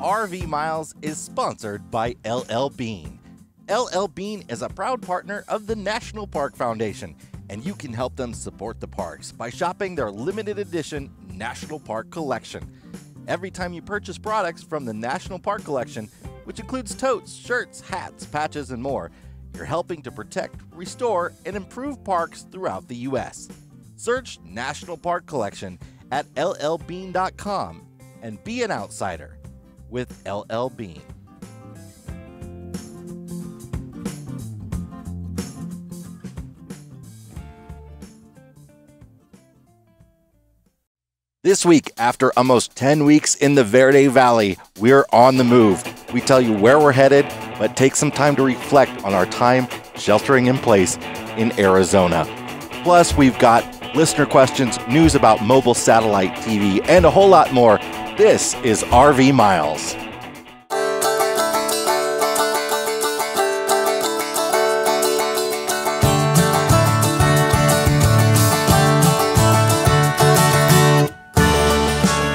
RV Miles is sponsored by LL Bean. LL Bean is a proud partner of the National Park Foundation, and you can help them support the parks by shopping their limited edition National Park Collection. Every time you purchase products from the National Park Collection, which includes totes, shirts, hats, patches, and more, you're helping to protect, restore, and improve parks throughout the U.S. Search National Park Collection at llbean.com and be an outsider with LL Bean. This week, after almost 10 weeks in the Verde Valley, we're on the move. We tell you where we're headed, but take some time to reflect on our time sheltering in place in Arizona. Plus, we've got listener questions, news about mobile satellite TV, and a whole lot more. This is RV Miles.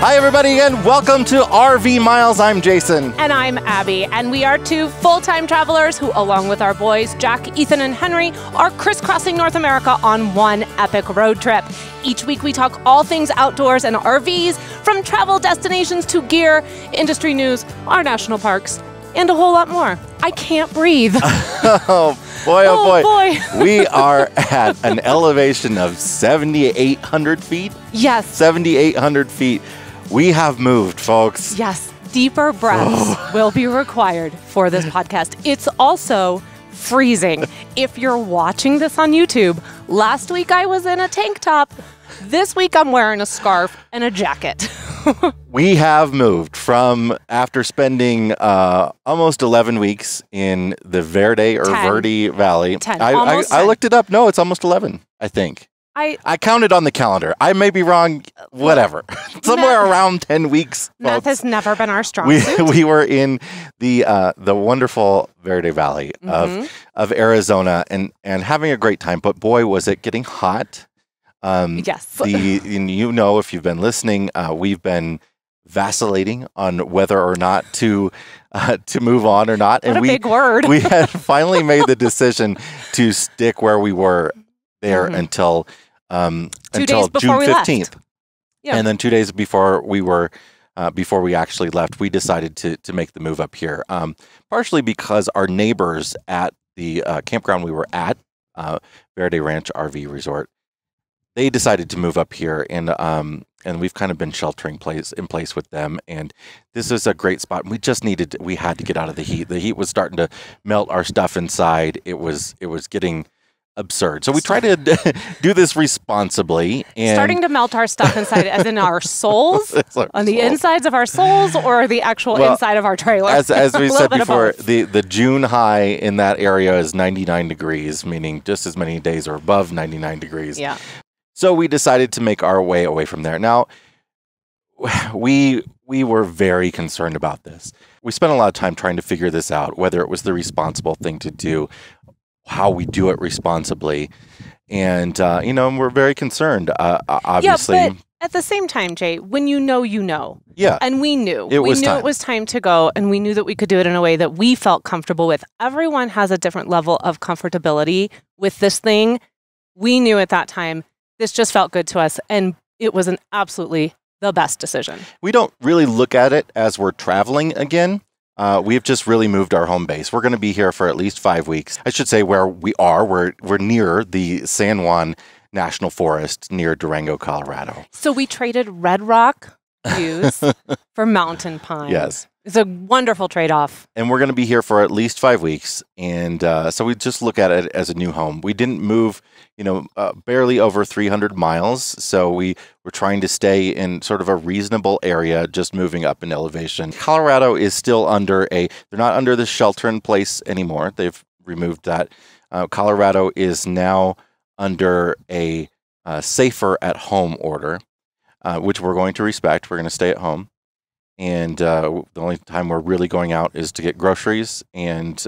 Hi, everybody, and welcome to RV Miles. I'm Jason. And I'm Abby, and we are two full-time travelers who, along with our boys, Jack, Ethan, and Henry, are crisscrossing North America on one epic road trip. Each week, we talk all things outdoors and RVs, from travel destinations to gear, industry news, our national parks, and a whole lot more. I can't breathe. Oh, boy, oh, boy. We are at an elevation of 7,800 feet. Yes. 7,800 feet. We have moved, folks. Yes, deeper breaths will be required for this podcast. It's also freezing. If you're watching this on YouTube, last week I was in a tank top. This week I'm wearing a scarf and a jacket. We have moved from, after spending almost 11 weeks in the Verde or 10. Verde Valley. 10. I looked it up. No, it's almost 11, I think. I counted on the calendar. I may be wrong, whatever. Somewhere around 10 weeks. Math has never been our strong suit. We were in the wonderful Verde Valley of Arizona and having a great time. But boy, was it getting hot. Yes. You know, if you've been listening, we've been vacillating on whether or not to move on or not. What a big word. We had finally made the decision to stick where we were there until June 15th. Yeah. And then 2 days before we actually left, we decided to make the move up here. Partially because our neighbors at the campground we were at, Verde Ranch RV Resort, they decided to move up here, and we've kind of been sheltering in place with them. And this is a great spot. We had to get out of the heat. The heat was starting to melt our stuff inside. It was getting absurd. So we try to do this responsibly. And starting to melt our stuff inside, as in our souls, on the insides of our souls, or the actual inside of our trailer. As we said before, the June high in that area is 99 degrees, meaning just as many days are above 99 degrees. Yeah. So we decided to make our way away from there. Now, we were very concerned about this. We spent a lot of time trying to figure this out, whether it was the responsible thing to do, how we do it responsibly. And, we're very concerned, obviously. Yeah, but at the same time, Jay, when you know, you know. Yeah. And we knew. It was time to go, and we knew that we could do it in a way that we felt comfortable with. Everyone has a different level of comfortability with this thing. We knew at that time this just felt good to us, and it was absolutely the best decision. We don't really look at it as we're traveling again. We've just really moved our home base. We're going to be here for at least 5 weeks. I should say where we are. We're near the San Juan National Forest near Durango, Colorado. So we traded red rock views for mountain pine. Yes. It's a wonderful trade-off. And we're going to be here for at least 5 weeks. And so we just look at it as a new home. We didn't move, barely over 300 miles. So we were trying to stay in sort of a reasonable area, just moving up in elevation. Colorado is still they're not under the shelter in place anymore. They've removed that. Colorado is now under a safer at home order, which we're going to respect. We're going to stay at home. And the only time we're really going out is to get groceries and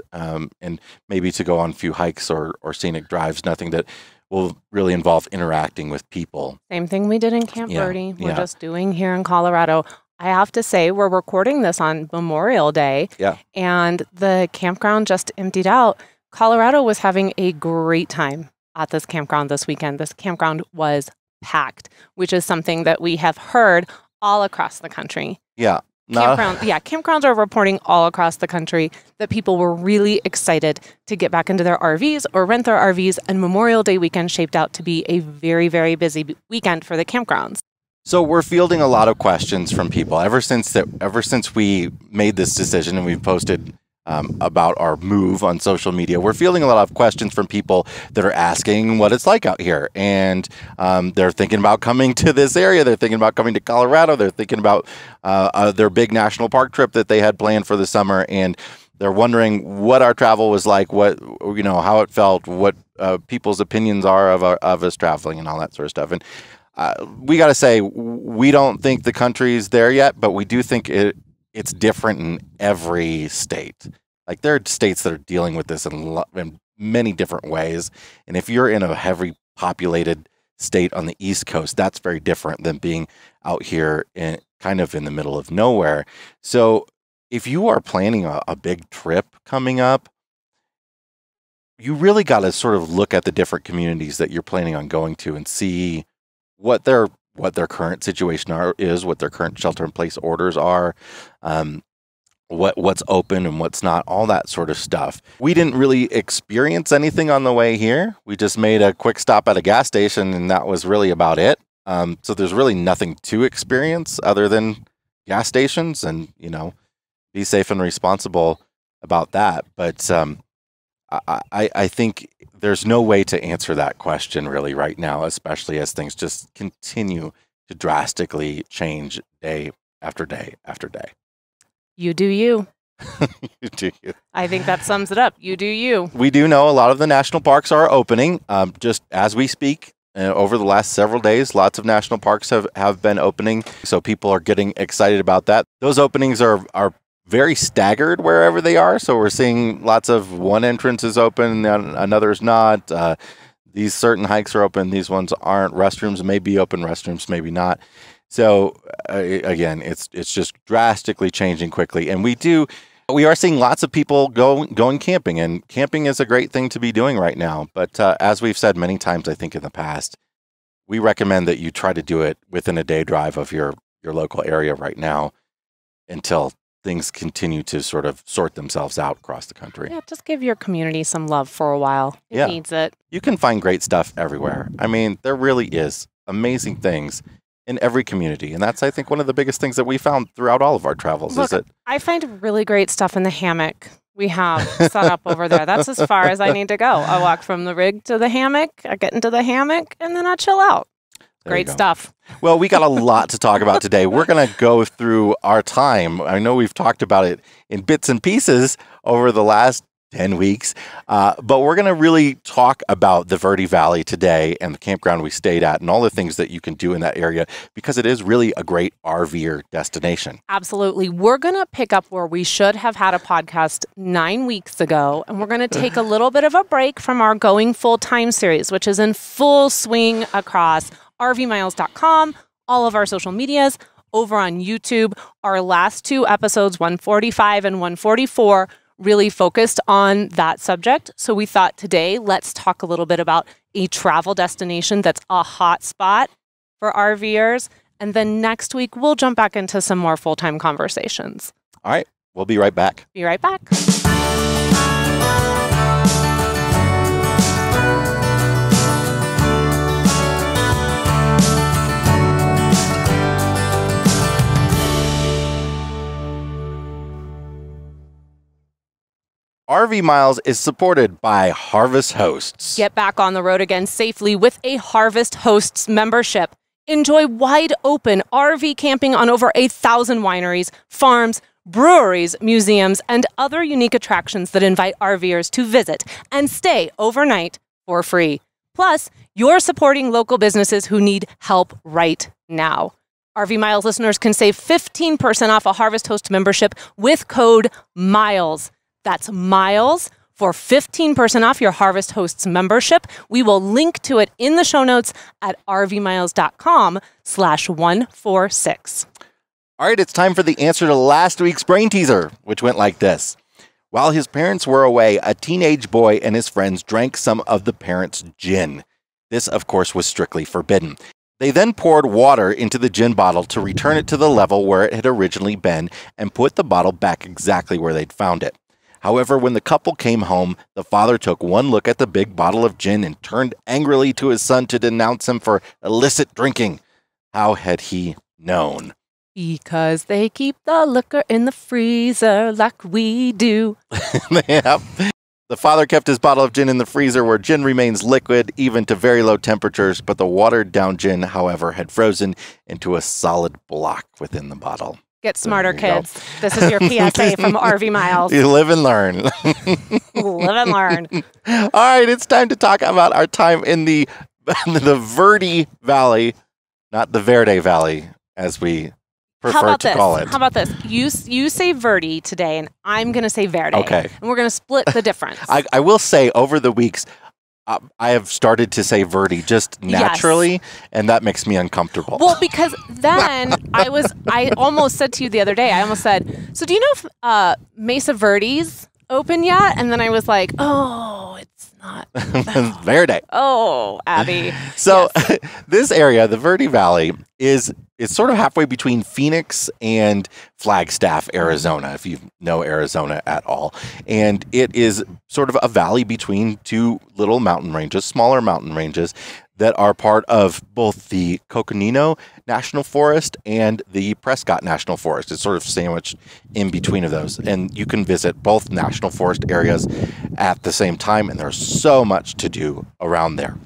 maybe to go on a few hikes or scenic drives. Nothing that will really involve interacting with people. Same thing we did in Camp Verde. We're just doing here in Colorado. I have to say, we're recording this on Memorial Day. Yeah. And the campground just emptied out. Colorado was having a great time at this campground this weekend. This campground was packed, which is something that we have heard all across the country. Yeah. Campgrounds are reporting all across the country that people were really excited to get back into their RVs or rent their RVs, and Memorial Day weekend shaped out to be a very, very busy weekend for the campgrounds. So we're fielding a lot of questions from people ever since we made this decision and we've posted about our move on social media. We're fielding a lot of questions from people that are asking what it's like out here. And they're thinking about coming to this area. They're thinking about coming to Colorado. They're thinking about their big national park trip that they had planned for the summer. And they're wondering what our travel was like, how it felt, what people's opinions are of us traveling and all that sort of stuff. And we got to say, we don't think the country's there yet, but we do think it's different in every state. Like there are states that are dealing with this in many different ways. And if you're in a heavily populated state on the East Coast, that's very different than being out here kind of in the middle of nowhere. So if you are planning a big trip coming up, you really got to sort of look at the different communities that you're planning on going to and see what their current situation is, what their current shelter-in-place orders are, what's open and what's not, all that sort of stuff. We didn't really experience anything on the way here. We just made a quick stop at a gas station, and that was really about it. So there's really nothing to experience other than gas stations, and be safe and responsible about that. But I think there's no way to answer that question really right now, especially as things just continue to drastically change day after day after day. You do you. You do you. I think that sums it up. You do you. We do know a lot of the national parks are opening just as we speak. Over the last several days, lots of national parks have been opening. So people are getting excited about that. Those openings are very staggered wherever they are. So we're seeing lots of one entrance is open, another's not. These certain hikes are open. These ones aren't. Restrooms may be open, restrooms maybe not. So again, it's just drastically changing quickly. And we are seeing lots of people going camping, and camping is a great thing to be doing right now. But as we've said many times, I think in the past, we recommend that you try to do it within a day drive of your local area right now until things continue to sort of sort themselves out across the country. Yeah, just give your community some love for a while. It needs it. You can find great stuff everywhere. I mean, there really is amazing things in every community. And that's, I think, one of the biggest things that we found throughout all of our travels. I find really great stuff in the hammock we have set up over there. That's as far as I need to go. I walk from the rig to the hammock, I get into the hammock, and then I chill out. Great stuff. Well, we got a lot to talk about today. We're going to go through our time. I know we've talked about it in bits and pieces over the last 10 weeks, but we're going to really talk about the Verde Valley today and the campground we stayed at and all the things that you can do in that area, because it is really a great RVer destination. Absolutely. We're going to pick up where we should have had a podcast 9 weeks ago, and we're going to take a little bit of a break from our Going Full Time series, which is in full swing across RVmiles.com, all of our social medias, over on YouTube. Our last two episodes, 145 and 144, really focused on that subject. So we thought today, let's talk a little bit about a travel destination that's a hot spot for RVers. And then next week, we'll jump back into some more full-time conversations. All right. We'll be right back. Be right back. RV Miles is supported by Harvest Hosts. Get back on the road again safely with a Harvest Hosts membership. Enjoy wide open RV camping on over 1,000 wineries, farms, breweries, museums, and other unique attractions that invite RVers to visit and stay overnight for free. Plus, you're supporting local businesses who need help right now. RV Miles listeners can save 15% off a Harvest Host membership with code MILES. That's MILES for 15% off your Harvest Hosts membership. We will link to it in the show notes at rvmiles.com/146. All right, it's time for the answer to last week's brain teaser, which went like this. While his parents were away, a teenage boy and his friends drank some of the parents' gin. This, of course, was strictly forbidden. They then poured water into the gin bottle to return it to the level where it had originally been and put the bottle back exactly where they'd found it. However, when the couple came home, the father took one look at the big bottle of gin and turned angrily to his son to denounce him for illicit drinking. How had he known? Because they keep the liquor in the freezer like we do. Yep. The father kept his bottle of gin in the freezer where gin remains liquid even to very low temperatures, but the watered-down gin, however, had frozen into a solid block within the bottle. Get smarter, kids. This is your PSA from RV Miles. You live and learn. Live and learn. All right, it's time to talk about our time in the Verde Valley, not the Verde Valley, as we prefer to call it. How about this? You say Verde today, and I'm going to say Verde. Okay. And we're going to split the difference. I will say, over the weeks, I have started to say Verde just naturally, and that makes me uncomfortable. Well, because then I almost said to you the other day, I almost said, so do you know if Mesa Verde's open yet? And then I was like, oh, it's not. Verde. Oh, Abby. So this area, the Verde Valley, it's sort of halfway between Phoenix and Flagstaff, Arizona, if you know Arizona at all. And it is sort of a valley between two little mountain ranges, smaller mountain ranges, that are part of both the Coconino National Forest and the Prescott National Forest. It's sort of sandwiched in between of those. And you can visit both national forest areas at the same time, and there's so much to do around there.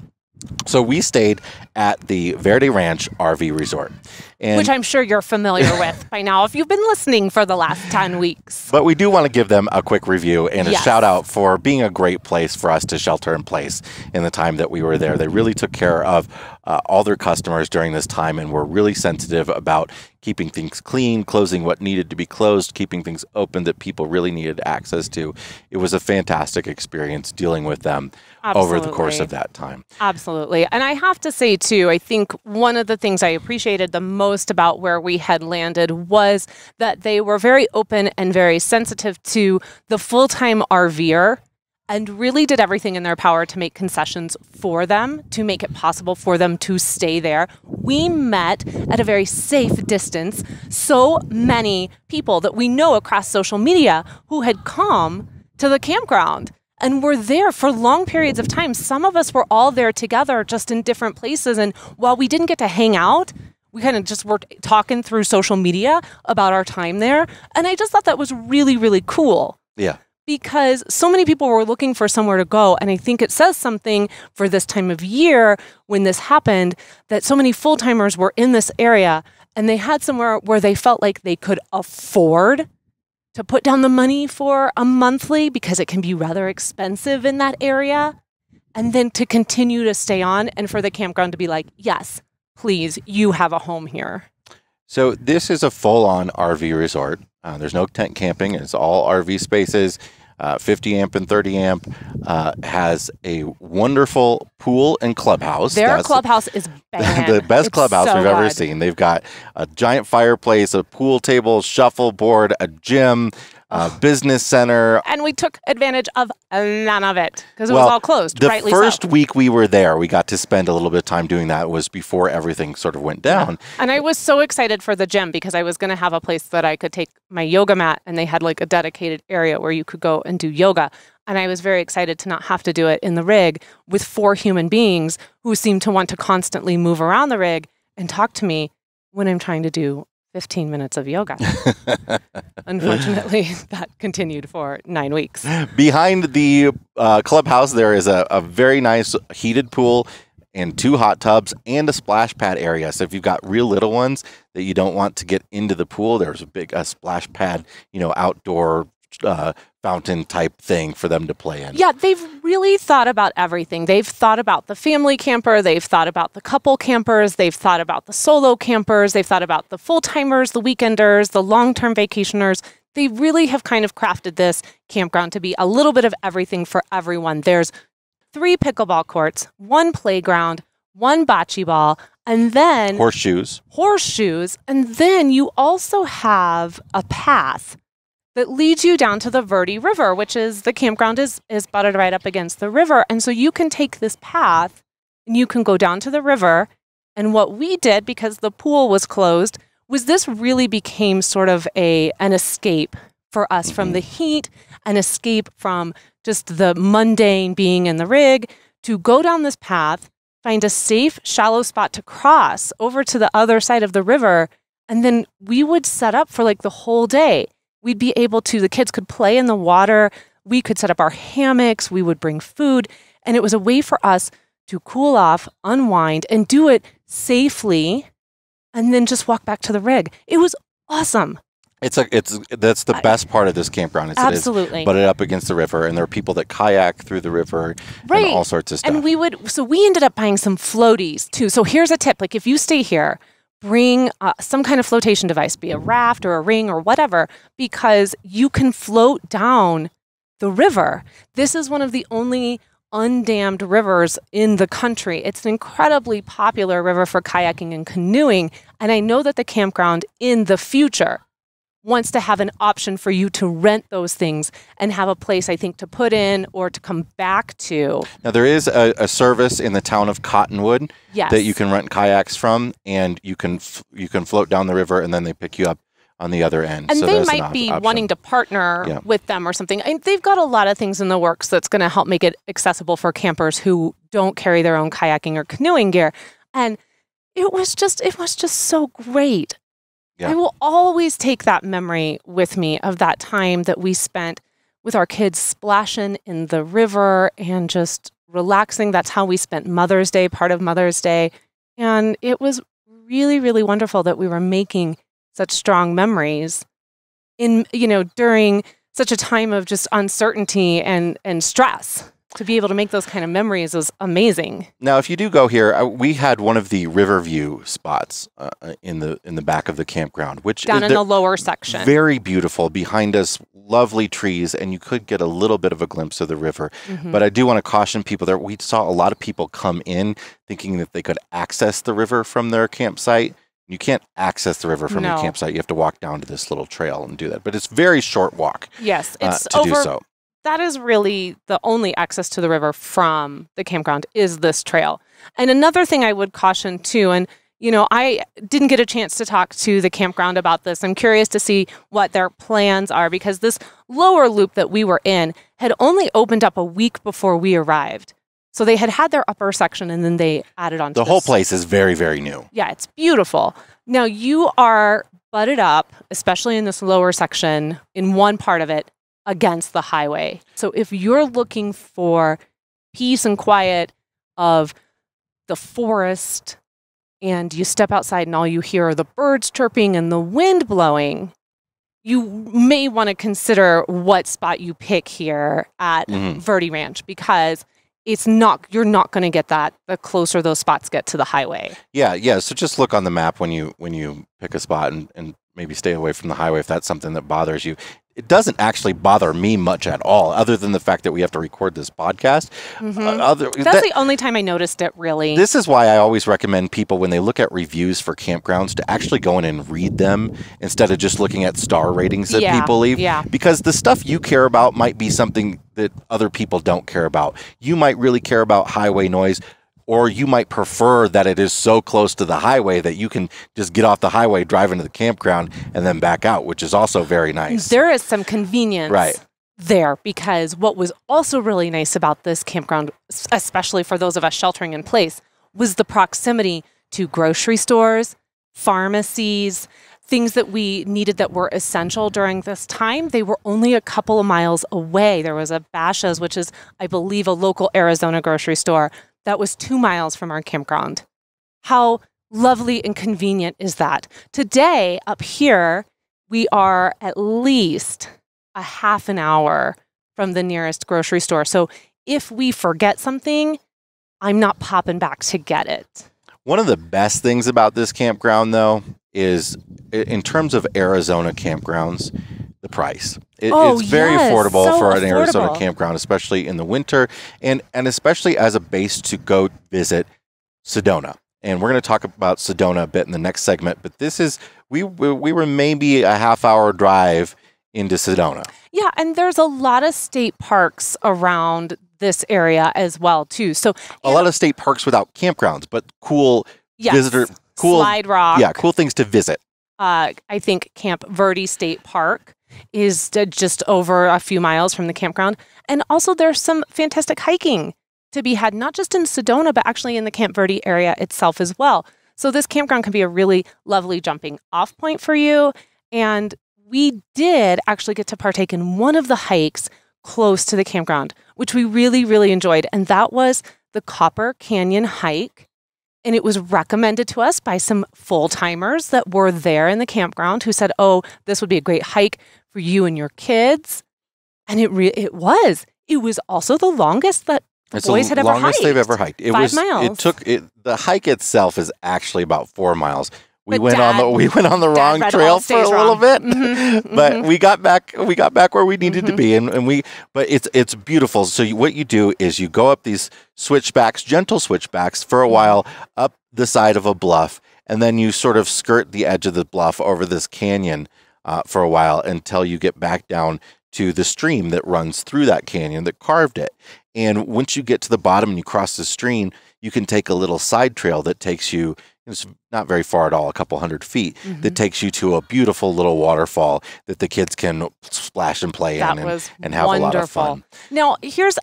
So we stayed at the Verde Ranch RV Resort. Which I'm sure you're familiar with by now if you've been listening for the last 10 weeks. But we do want to give them a quick review and a shout out for being a great place for us to shelter in place in the time that we were there. They really took care of all their customers during this time and were really sensitive about keeping things clean, closing what needed to be closed, keeping things open that people really needed access to. It was a fantastic experience dealing with them over the course of that time. Absolutely. And I have to say, too, I think one of the things I appreciated the most about where we had landed was that they were very open and very sensitive to the full-time RVer and really did everything in their power to make concessions for them, to make it possible for them to stay there. We met at a very safe distance so many people that we know across social media who had come to the campground and were there for long periods of time. Some of us were all there together, just in different places. And while we didn't get to hang out, we kind of just were talking through social media about our time there. And I just thought that was really, really cool. Yeah. Because so many people were looking for somewhere to go. And I think it says something for this time of year when this happened, that so many full-timers were in this area and they had somewhere where they felt like they could afford to put down the money for a monthly, because it can be rather expensive in that area, and then to continue to stay on and for the campground to be like, yes, please, you have a home here. So this is a full-on RV resort. There's no tent camping. It's all RV spaces. 50 amp and 30 amp, has a wonderful pool and clubhouse. Their clubhouse is bad. The best clubhouse we've ever seen. They've got a giant fireplace, a pool table, shuffleboard, a gym, business center. And we took advantage of none of it because it was all closed, rightly so. The first week we were there, we got to spend a little bit of time doing that. It was before everything sort of went down. Yeah. And I was so excited for the gym because I was going to have a place that I could take my yoga mat, and they had like a dedicated area where you could go and do yoga. And I was very excited to not have to do it in the rig with 4 human beings who seem to want to constantly move around the rig and talk to me when I'm trying to do 15 minutes of yoga. Unfortunately, that continued for 9 weeks. Behind the clubhouse, there is a very nice heated pool and 2 hot tubs and a splash pad area. So if you've got real little ones that you don't want to get into the pool, there's a big splash pad, outdoor fountain type thing for them to play in. Yeah, they've really thought about everything. They've thought about the family camper. They've thought about the couple campers. They've thought about the solo campers. They've thought about the full-timers, the weekenders, the long-term vacationers. They really have kind of crafted this campground to be a little bit of everything for everyone. There's 3 pickleball courts, 1 playground, 1 bocce ball, And then horseshoes. And then you also have a path that leads you down to the Verde River, which is the campground is butted right up against the river. And so you can take this path and you can go down to the river. And what we did, because the pool was closed, was this really became sort of an escape for us from the heat, an escape from just the mundane being in the rig, to go down this path, find a safe, shallow spot to cross over to the other side of the river. And then we would set up for like the whole day. We'd be able to, the kids could play in the water. We could set up our hammocks. We would bring food. And it was a way for us to cool off, unwind, and do it safely, and then just walk back to the rig. It was awesome. That's the best part of this campground. Absolutely. It is butted up against the river, and there are people that kayak through the river and all sorts of stuff. And we ended up buying some floaties too. So here's a tip. Like if you stay here, bring some kind of flotation device, be a raft or a ring or whatever, because you can float down the river. This is one of the only undammed rivers in the country. It's an incredibly popular river for kayaking and canoeing. And I know that the campground in the future wants to have an option for you to rent those things and have a place, I think, to put in or to come back to. Now, there is a service in the town of Cottonwood that you can rent kayaks from, and you can float down the river, and then they pick you up on the other end. And so they might be wanting to partner with them or something. And they've got a lot of things in the works that's going to help make it accessible for campers who don't carry their own kayaking or canoeing gear. And it was just so great. Yeah. I will always take that memory with me of that time that we spent with our kids splashing in the river and just relaxing. That's how we spent Mother's Day, part of Mother's Day. And it was really, really wonderful that we were making such strong memories during such a time of just uncertainty and stress. To be able to make those kind of memories was amazing. Now, if you do go here, we had one of the river view spots in the back of the campground, which down in the lower section. Very beautiful. Behind us, lovely trees, and you could get a little bit of a glimpse of the river. But I do want to caution people there. We saw a lot of people come in thinking that they could access the river from their campsite. You can't access the river from your campsite. You have to walk down to this little trail and do that. But it's a very short walk. Yes, it's to do so. That is really the only access to the river from the campground is this trail. And another thing I would caution too, and I didn't get a chance to talk to the campground about this. I'm curious to see what their plans are, because this lower loop that we were in had only opened up a week before we arrived. So they had their upper section, and then they added on to the whole place is very, very new. Yeah, it's beautiful. Now you are butted up, especially in this lower section, in one part of it, against the highway. So if you're looking for peace and quiet of the forest, and you step outside and all you hear are the birds chirping and the wind blowing, you may want to consider what spot you pick here at Verde Ranch, because you're not going to get that the closer those spots get to the highway. Yeah. So just look on the map when you pick a spot and maybe stay away from the highway if that's something that bothers you. It doesn't actually bother me much at all, other than the fact that we have to record this podcast. That's the only time I noticed it, really. This is why I always recommend people, when they look at reviews for campgrounds, to actually go in and read them instead of just looking at star ratings that people leave. Yeah. Because the stuff you care about might be something that other people don't care about. You might really care about highway noise, or you might prefer that it is so close to the highway that you can just get off the highway, drive into the campground, and then back out, which is also very nice. There is some convenience there, because what was also really nice about this campground, especially for those of us sheltering in place, was the proximity to grocery stores, pharmacies, things that we needed that were essential during this time. They were only a couple of miles away. There was a Basha's, which is, I believe, a local Arizona grocery store that was 2 miles from our campground. How lovely and convenient is that? Today, up here, we are at least a half an hour from the nearest grocery store. So if we forget something, I'm not popping back to get it. One of the best things about this campground, though, is in terms of Arizona campgrounds, the price. It's very affordable for an Arizona campground, especially in the winter, and especially as a base to go visit Sedona. And we're going to talk about Sedona a bit in the next segment. But this is, we were maybe a half-hour drive into Sedona. Yeah, and there's a lot of state parks around this area as well, too. So a lot of state parks without campgrounds, but cool Slide Rock. Yeah, cool things to visit. I think Camp Verde State Park is just over a few miles from the campground. And also there's some fantastic hiking to be had, not just in Sedona, but actually in the Camp Verde area itself as well. So this campground can be a really lovely jumping off point for you. And we did actually get to partake in one of the hikes close to the campground, which we really, really enjoyed. And that was the Copper Canyon hike. And it was recommended to us by some full-timers that were there in the campground who said, oh, this would be a great hike for you and your kids. And it was. It was also the longest that the boys had ever hiked. It's the longest they've ever hiked. 5 miles. The hike itself is actually about 4 miles. We went on the wrong trail for a little bit, but we got back where we needed to be, but it's beautiful. So what you do is you go up these switchbacks, gentle switchbacks for a while up the side of a bluff, and then you sort of skirt the edge of the bluff over this canyon for a while until you get back down to the stream that runs through that canyon that carved it. And once you get to the bottom and you cross the stream, you can take a little side trail that takes you, it's not very far at all, a couple 100 feet, that takes you to a beautiful little waterfall that the kids can splash and play in and have a lot of fun. Now,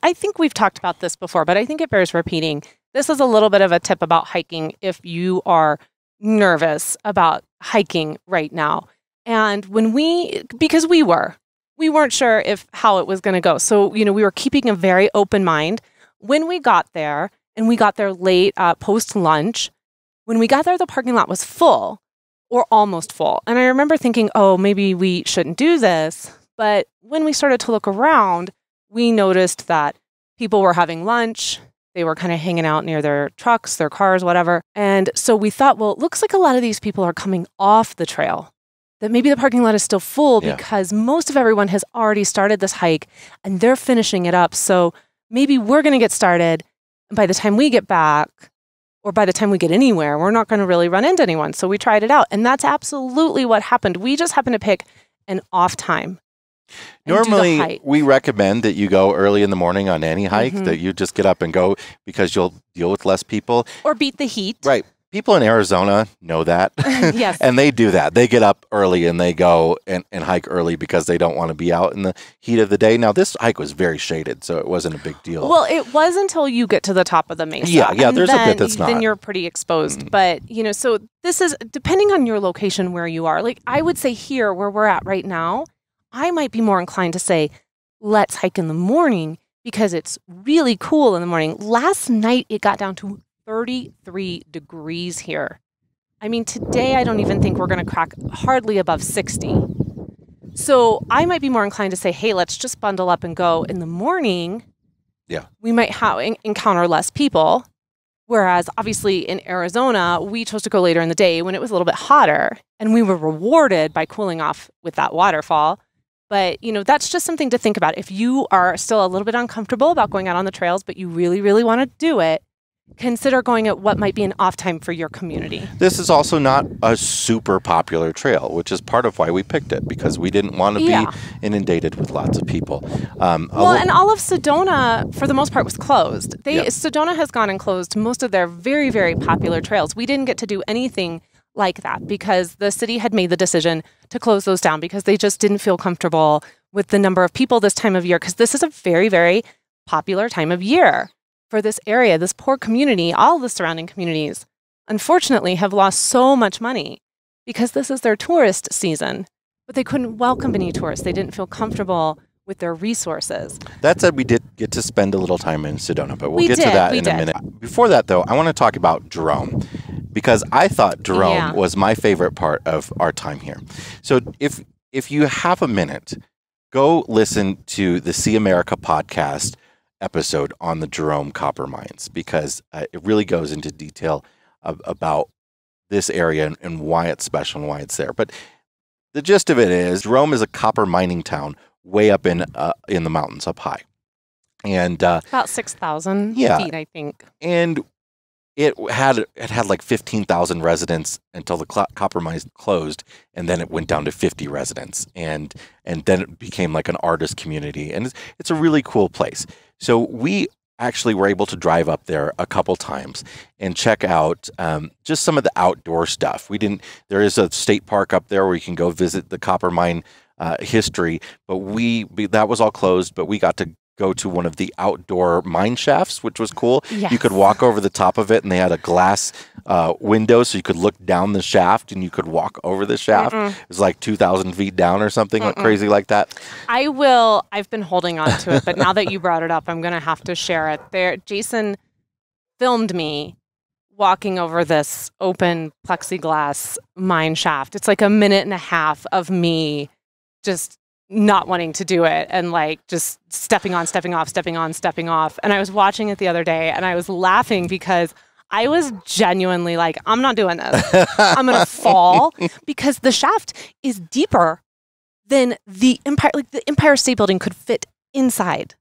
I think we've talked about this before, but I think it bears repeating. This is a little bit of a tip about hiking if you are nervous about hiking right now. And because we weren't sure how it was going to go. So, we were keeping a very open mind. When we got there, and we got there late post-lunch, when we got there, the parking lot was full or almost full. And I remember thinking, oh, maybe we shouldn't do this. But when we started to look around, we noticed that people were having lunch. They were kind of hanging out near their trucks, their cars, whatever. And so we thought, well, it looks like a lot of these people are coming off the trail, that maybe the parking lot is still full because most of everyone has already started this hike and they're finishing it up. So maybe we're going to get started. And by the time we get back, or by the time we get anywhere, we're not going to really run into anyone. So we tried it out. And that's absolutely what happened. We just happened to pick an off time. Normally, we recommend that you go early in the morning on any hike, that you just get up and go because you'll deal with less people. Or beat the heat. Right. People in Arizona know that. Yes. And they do that. They get up early and they go and hike early because they don't want to be out in the heat of the day. Now, this hike was very shaded, so it wasn't a big deal. Well, it was until you get to the top of the mesa. Yeah, there's a bit that's not. Then you're pretty exposed. But, so this is, depending on your location where you are, like I would say here where we're at right now, I might be more inclined to say, let's hike in the morning because it's really cool in the morning. Last night, it got down to 33 degrees here. I mean, today I don't even think we're going to crack hardly above 60. So I might be more inclined to say, hey, let's just bundle up and go in the morning. Yeah. We might encounter less people. Whereas obviously in Arizona, we chose to go later in the day when it was a little bit hotter and we were rewarded by cooling off with that waterfall. But, that's just something to think about. If you are still a little bit uncomfortable about going out on the trails, but you really, really want to do it, consider going at what might be an off time for your community. This is also not a super popular trail, which is part of why we picked it, because we didn't want to be inundated with lots of people. And all of Sedona, for the most part, was closed. Sedona has gone and closed most of their very, very popular trails. We didn't get to do anything like that because the city had made the decision to close those down because they just didn't feel comfortable with the number of people this time of year, because this is a very, very popular time of year for this area. This poor community, all the surrounding communities, unfortunately have lost so much money because this is their tourist season, but they couldn't welcome any tourists. They didn't feel comfortable with their resources. That said, we did get to spend a little time in Sedona, but we'll get to that in a minute. Before that, though, I want to talk about Jerome, because I thought Jerome was my favorite part of our time here. So if you have a minute, go listen to the See America podcast episode on the Jerome copper mines, because it really goes into detail about this area and why it's special and why it's there. But the gist of it is Jerome is a copper mining town way up in the mountains up high. And about 6,000 feet, I think. And it had like 15,000 residents until the copper mines closed, and then it went down to 50 residents, and then it became like an artist community, and it's a really cool place. So we actually were able to drive up there a couple times and check out just some of the outdoor stuff. There is a state park up there where you can go visit the copper mine history, but that was all closed. But we got to go to one of the outdoor mine shafts, which was cool. Yes. You could walk over the top of it, and they had a glass window, so you could look down the shaft and you could walk over the shaft. It was like 2,000 feet down or something like crazy like that. I've been holding on to it, but now that you brought it up, I'm going to have to share it. Jason filmed me walking over this open plexiglass mine shaft. It's like a minute and a half of me just not wanting to do it and like just stepping on, stepping off, stepping on, stepping off. And I was watching it the other day and I was laughing because I was genuinely like, I'm not doing this. I'm going to fall, because the shaft is deeper than the Empire. Like the Empire State Building could fit inside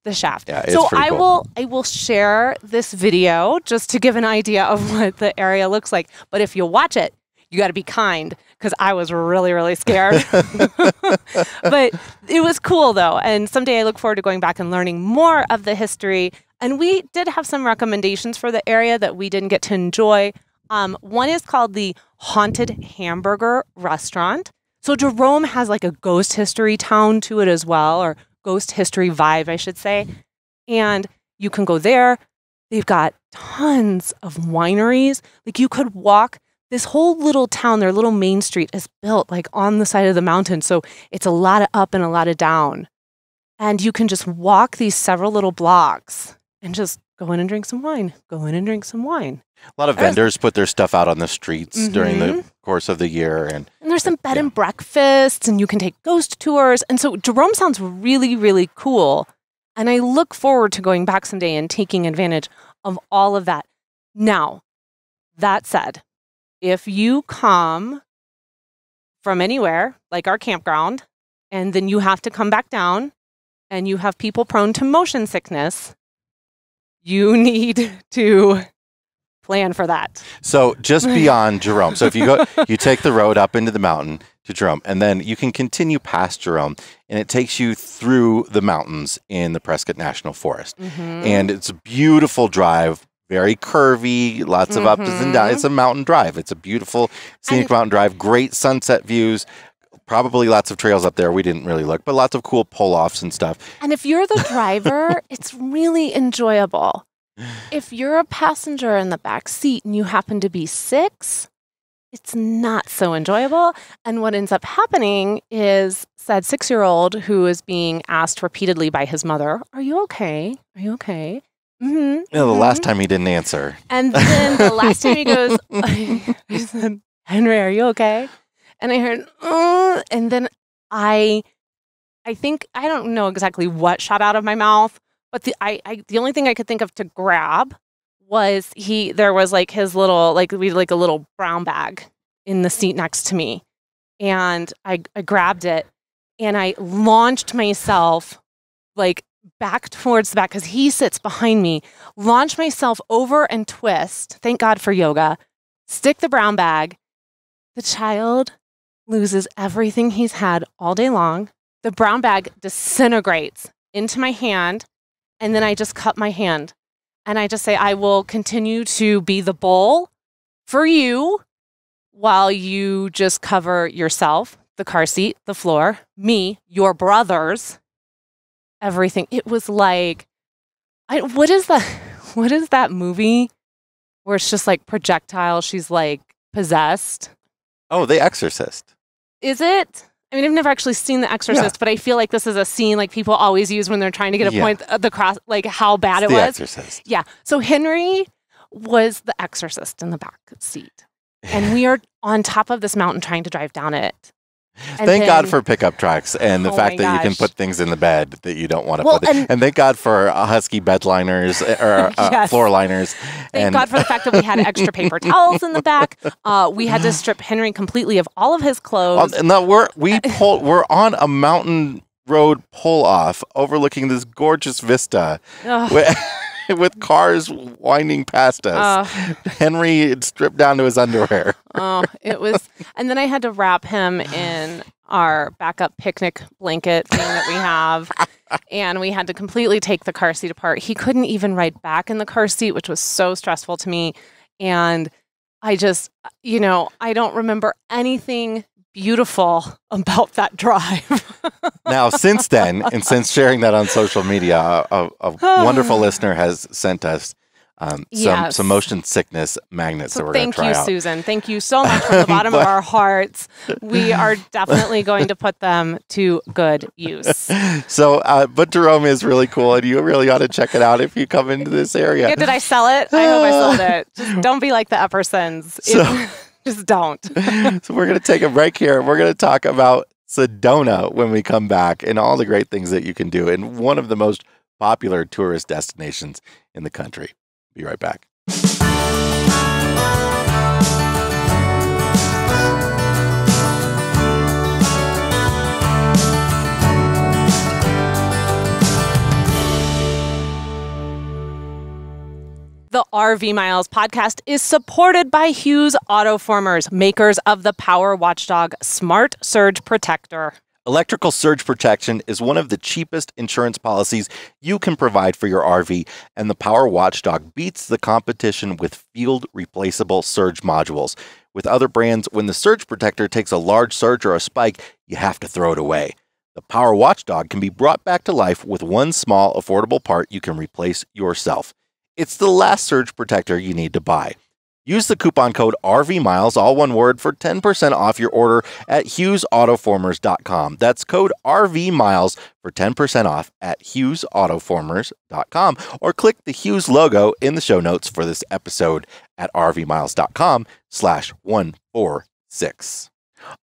the shaft. Yeah, it's so pretty cool. I will share this video just to give an idea of what the area looks like. But if you watch it, you got to be kind, because I was really, really scared. But it was cool, though. And someday I look forward to going back and learning more of the history. And we did have some recommendations for the area that we didn't get to enjoy. One is called the Haunted Hamburger Restaurant. So Jerome has like a ghost history town to it as well, or ghost history vibe, I should say. And you can go there. They've got tons of wineries. Like you could walk. This whole little town, their little main street is built like on the side of the mountain. So it's a lot of up and a lot of down. And you can just walk these several little blocks and just go in and drink some wine. Go in and drink some wine. A lot of vendors put their stuff out on the streets during the course of the year. And there's some bed and breakfasts, and you can take ghost tours. And so Jerome sounds really, really cool. And I look forward to going back someday and taking advantage of all of that. Now, that said, if you come from anywhere, like our campground, and then you have to come back down and you have people prone to motion sickness, you need to plan for that. So just beyond Jerome. So if you go, you take the road up into the mountain to Jerome, and then you can continue past Jerome, and it takes you through the mountains in the Prescott National Forest. And it's a beautiful drive. Very curvy, lots of ups and downs. It's a mountain drive. It's a beautiful scenic mountain drive. Great sunset views. Probably lots of trails up there. We didn't really look, but lots of cool pull-offs and stuff. And if you're the driver, it's really enjoyable. If you're a passenger in the back seat and you happen to be 6, it's not so enjoyable. And what ends up happening is said 6-year-old who is being asked repeatedly by his mother, "Are you okay? Are you okay?" The last time he didn't answer. And then the last time he goes, I said, "Henry, are you okay?" And I heard, and then I think, I don't know exactly what shot out of my mouth, but the only thing I could think of to grab was there was like his little, like we like a little brown bag in the seat next to me. And I grabbed it and I launched myself like back towards the back, because he sits behind me, launch myself over and twist, thank God for yoga, stick the brown bag. The child loses everything he's had all day long. The brown bag disintegrates into my hand, and then I just cut my hand. And I just say, "I will continue to be the bull for you while you just cover yourself, the car seat, the floor, me, your brothers, everything." It was like, what is that movie where it's just like projectile? She's like possessed. Oh, The Exorcist. Is it? I mean, I've never actually seen The Exorcist, but I feel like this is a scene like people always use when they're trying to get a point across, like how bad it was. The Exorcist. Yeah. So Henry was the exorcist in the back seat. And we are on top of this mountain trying to drive down it. And thank God for pickup trucks and the fact that you can put things in the bed that you don't want to put. And thank God for Husky bed liners or floor liners. Thank God for the fact that we had extra paper towels in the back. We had to strip Henry completely of all of his clothes. No, we're on a mountain road pull off overlooking this gorgeous vista. with cars winding past us. Henry had stripped down to his underwear. It was, and then I had to wrap him in our backup picnic blanket thing that we have, and we had to completely take the car seat apart. He couldn't even ride back in the car seat, which was so stressful to me. And I just, I don't remember anything beautiful about that drive. Now, since then, and since sharing that on social media, a wonderful listener has sent us some motion sickness magnets that we're going to try out. Thank you, Susan. Thank you so much from the bottom of our hearts. We are definitely going to put them to good use. So, but Jerome is really cool, and you really ought to check it out if you come into this area. Yeah, did I sell it? I hope I sold it. Just don't be like the Eppersons. Just don't. So we're going to take a break here. We're going to talk about Sedona when we come back and all the great things that you can do in one of the most popular tourist destinations in the country. Be right back. The RV Miles podcast is supported by Hughes Autoformers, makers of the Power Watchdog Smart Surge Protector. Electrical surge protection is one of the cheapest insurance policies you can provide for your RV, and the Power Watchdog beats the competition with field replaceable surge modules. With other brands, when the surge protector takes a large surge or a spike, you have to throw it away. The Power Watchdog can be brought back to life with one small, affordable part you can replace yourself. It's the last surge protector you need to buy. Use the coupon code RVMILES, all one word, for 10% off your order at HughesAutoformers.com. That's code RVMILES for 10% off at HughesAutoformers.com, or click the Hughes logo in the show notes for this episode at RVMILES.com/146.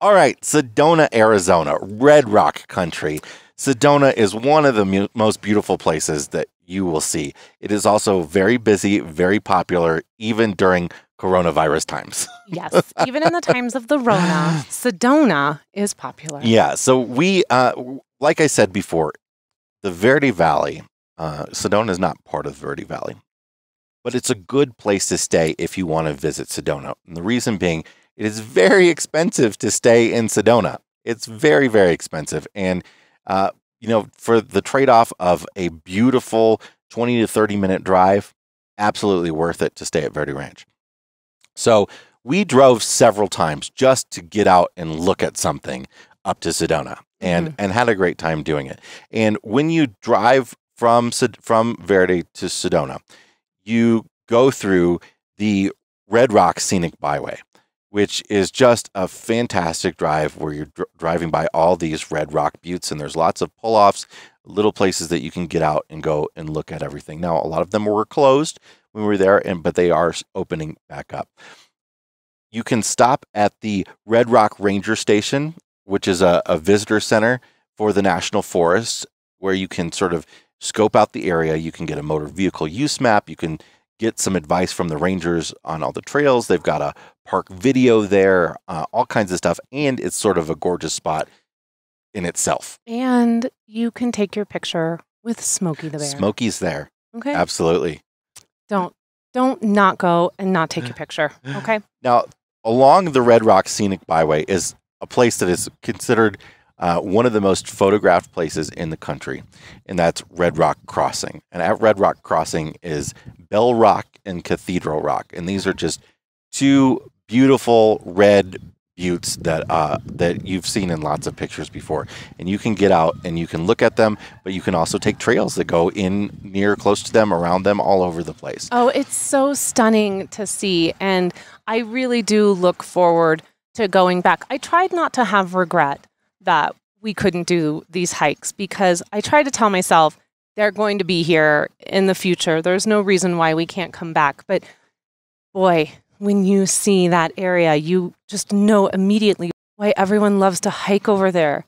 All right, Sedona, Arizona, Red Rock country. Sedona is one of the most beautiful places that you will see. It is also very busy, very popular, even during coronavirus times. Yes, even in the times of the Rona, Sedona is popular. Yeah, so we, like I said before, the Verde Valley, Sedona is not part of the Verde Valley, but it's a good place to stay if you want to visit Sedona. And the reason being, it is very expensive to stay in Sedona. It's very, very expensive. And for the trade-off of a beautiful 20 to 30-minute drive, absolutely worth it to stay at Verde Ranch. So we drove several times just to get out and look at something up to Sedona, and had a great time doing it. And when you drive from Verde to Sedona, you go through the Red Rock Scenic Byway, which is just a fantastic drive where you're driving by all these red rock buttes, and there's lots of pull-offs, little places that you can get out and go and look at everything. Now, a lot of them were closed when we were there, but they are opening back up. You can stop at the Red Rock Ranger Station, which is a visitor center for the National Forests, where you can sort of scope out the area. You can get a motor vehicle use map. You can get some advice from the rangers on all the trails. They've got a park video there, all kinds of stuff, and it's sort of a gorgeous spot in itself. And you can take your picture with Smokey the Bear. Smokey's there. Okay. Absolutely. Don't not go and not take your picture. Okay. Now, along the Red Rock Scenic Byway is a place that is considered one of the most photographed places in the country, and that's Red Rock Crossing. And at Red Rock Crossing is Bell Rock and Cathedral Rock, and these are just two beautiful red buttes that you've seen in lots of pictures before. And you can get out and you can look at them, but you can also take trails that go in near, close to them, around them, all over the place. Oh, it's so stunning to see, and I really do look forward to going back. I tried not to have regret that we couldn't do these hikes, because I tried to tell myself they're going to be here in the future. There's no reason why we can't come back. But boy, when you see that area, you just know immediately why everyone loves to hike over there.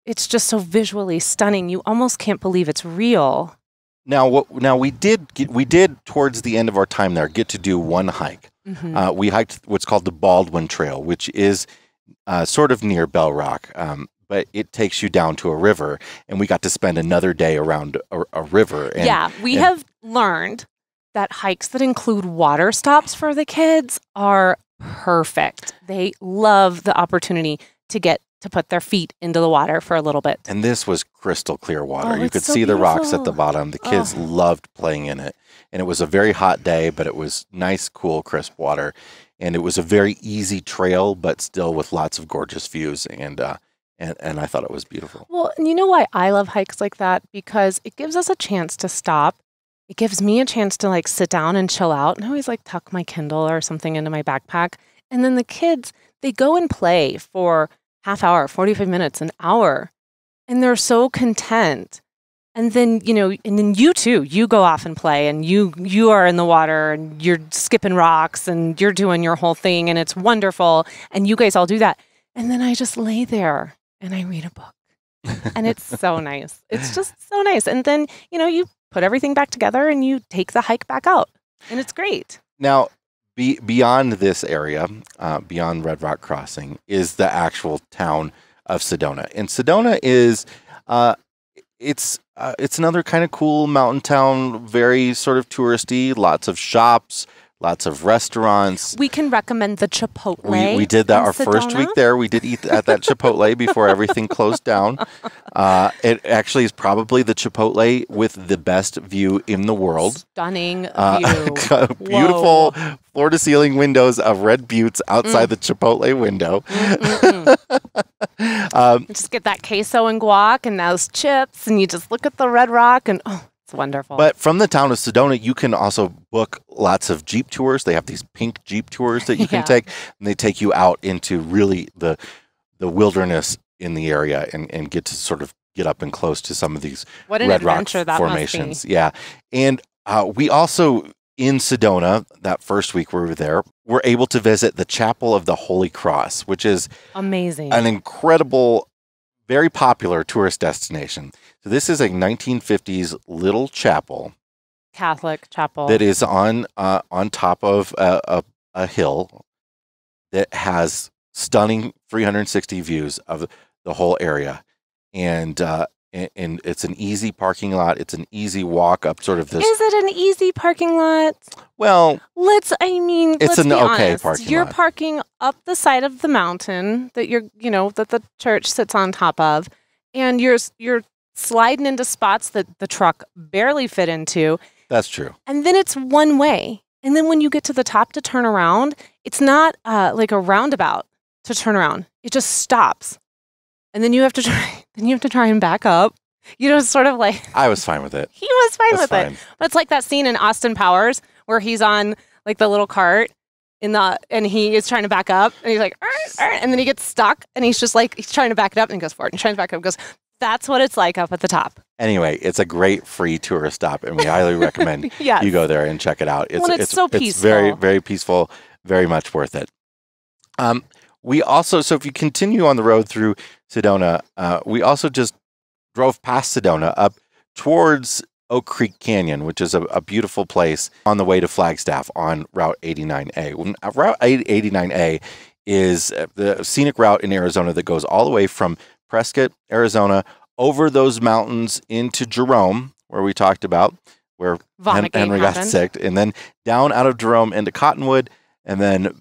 It's just so visually stunning. You almost can't believe it's real. Now we did towards the end of our time there get to do one hike. Mm-hmm. We hiked what's called the Baldwin Trail, which is sort of near Bell Rock, but it takes you down to a river, and we got to spend another day around a river. And, yeah, we have learned that hikes that include water stops for the kids are perfect. They love the opportunity to get to put their feet into the water for a little bit. And this was crystal clear water. You could so see beautiful. the rocks at the bottom. The kids loved playing in it. And it was a very hot day, but it was nice, cool, crisp water. And it was a very easy trail, but still with lots of gorgeous views. And I thought it was beautiful. Well, and you know why I love hikes like that? Because it gives us a chance to stop. It gives me a chance to like sit down and chill out. And I always like tuck my Kindle or something into my backpack. And then the kids, they go and play for half hour, 45 minutes, an hour. And they're so content. And then, and then you too, you go off and play and you are in the water and you're skipping rocks and you're doing your whole thing and it's wonderful. And you guys all do that. And then I just lay there and I read a book. And it's so nice. It's just so nice. And then, you put everything back together and you take the hike back out. And it's great. Now, beyond this area, beyond Red Rock Crossing, is the actual town of Sedona. And Sedona is, it's another kind of cool mountain town, very sort of touristy, lots of shops, lots of restaurants. We can recommend the Chipotle. We did that our first week there. We did eat at that Chipotle before everything closed down. It actually is probably the Chipotle with the best view in the world. Stunning view. Beautiful floor-to-ceiling windows of red buttes outside the Chipotle window. Just get that queso and guac and those chips, and you just look at the red rock, and it's wonderful. But from the town of Sedona, you can also book lots of Jeep tours. They have these pink Jeep tours that you can take, and they take you out into really the wilderness in the area and get to sort of get up and close to some of these red rock formations. Yeah. And we also, in Sedona, that first week we were there, were able to visit the Chapel of the Holy Cross, which is amazing, an incredible, very popular tourist destination. So this is a 1950s little chapel, Catholic chapel, that is on top of a hill that has stunning 360 views of the whole area, and it's an easy parking lot. It's an easy walk up sort of this. Is it an easy parking lot? Well, it's an okay parking lot. You're parking up the side of the mountain that that the church sits on top of, and you're sliding into spots that the truck barely fit into. That's true. And then it's one way. And then when you get to the top to turn around, it's not like a roundabout to turn around. It just stops. And then you have to try and back up. It's sort of like I was fine with it. He was fine with it. But it's like that scene in Austin Powers where he's on like the little cart and he is trying to back up and he's like, and then he gets stuck and he's just like, he's trying to back it up and he goes forward and trying to back it up and goes. That's what it's like up at the top. Anyway, it's a great free tourist stop, and we highly recommend you go there and check it out. It's so peaceful. It's very, very peaceful, very much worth it. We also, so if you continue on the road through Sedona, we also just drove past Sedona up towards Oak Creek Canyon, which is a beautiful place on the way to Flagstaff on Route 89A. Route 89A is the scenic route in Arizona that goes all the way from Prescott, Arizona, over those mountains into Jerome, where we talked about, where Henry got sick, and then down out of Jerome into Cottonwood, and then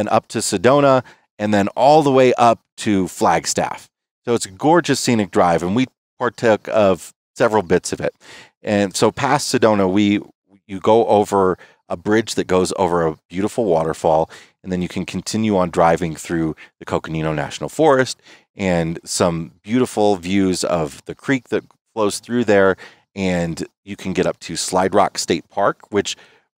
up to Sedona, and then all the way up to Flagstaff. So it's a gorgeous scenic drive, and we partook of several bits of it. And so past Sedona, you go over a bridge that goes over a beautiful waterfall, and then you can continue on driving through the Coconino National Forest and some beautiful views of the creek that flows through there. And you can get up to Slide Rock State Park, which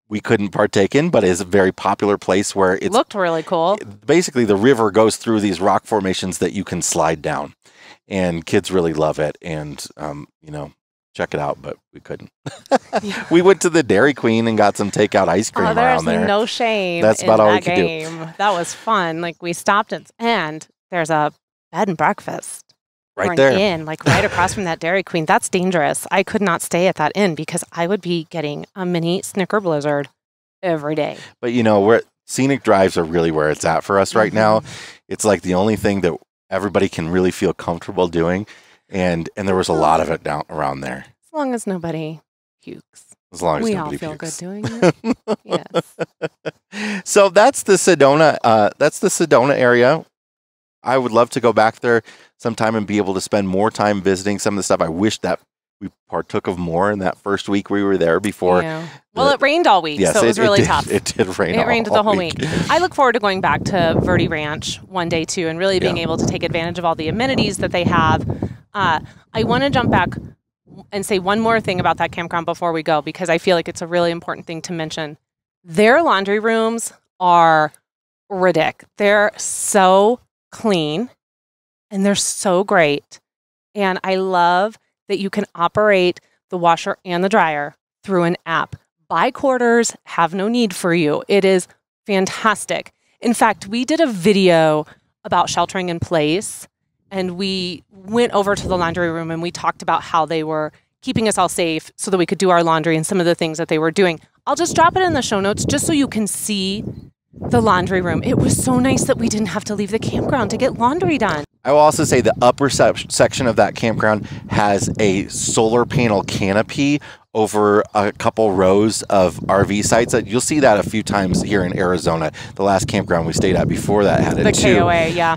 we couldn't partake in, but is a very popular place where it looked really cool. Basically, the river goes through these rock formations that you can slide down, and kids really love it. And, check it out, but we couldn't. We went to the Dairy Queen and got some takeout ice cream around there. There's no shame. That's about all we could do. That was fun. Like we stopped and there's a bed and breakfast. Right there. An inn, like right across from that Dairy Queen. That's dangerous. I could not stay at that inn because I would be getting a mini Snicker Blizzard every day. But scenic drives are really where it's at for us right now. It's like the only thing that everybody can really feel comfortable doing. And there was a lot of it down around there. As long as nobody pukes. As long as we nobody all feel pukes. good doing it. Yes. So that's the Sedona. That's the Sedona area. I would love to go back there sometime and be able to spend more time visiting some of the stuff. I wish that we partook of more in that first week we were there before. Yeah. Well, it rained all week, so it was really tough. It did rain. It rained the whole week. I look forward to going back to Verde Ranch one day too, and really being able to take advantage of all the amenities that they have. I want to jump back and say one more thing about that campground before we go, because I feel like it's a really important thing to mention. Their laundry rooms are ridiculous. They're so clean and they're so great. And I love that you can operate the washer and the dryer through an app. Buy quarters have no need for you. It is fantastic. In fact, we did a video about sheltering in place, and we went over to the laundry room and we talked about how they were keeping us all safe so that we could do our laundry and some of the things that they were doing. I'll just drop it in the show notes just so you can see the laundry room. It was so nice that we didn't have to leave the campground to get laundry done. I will also say the upper section of that campground has a solar panel canopy over a couple rows of RV sites. You'll see that a few times here in Arizona. The last campground we stayed at before that had it too. The KOA, yeah.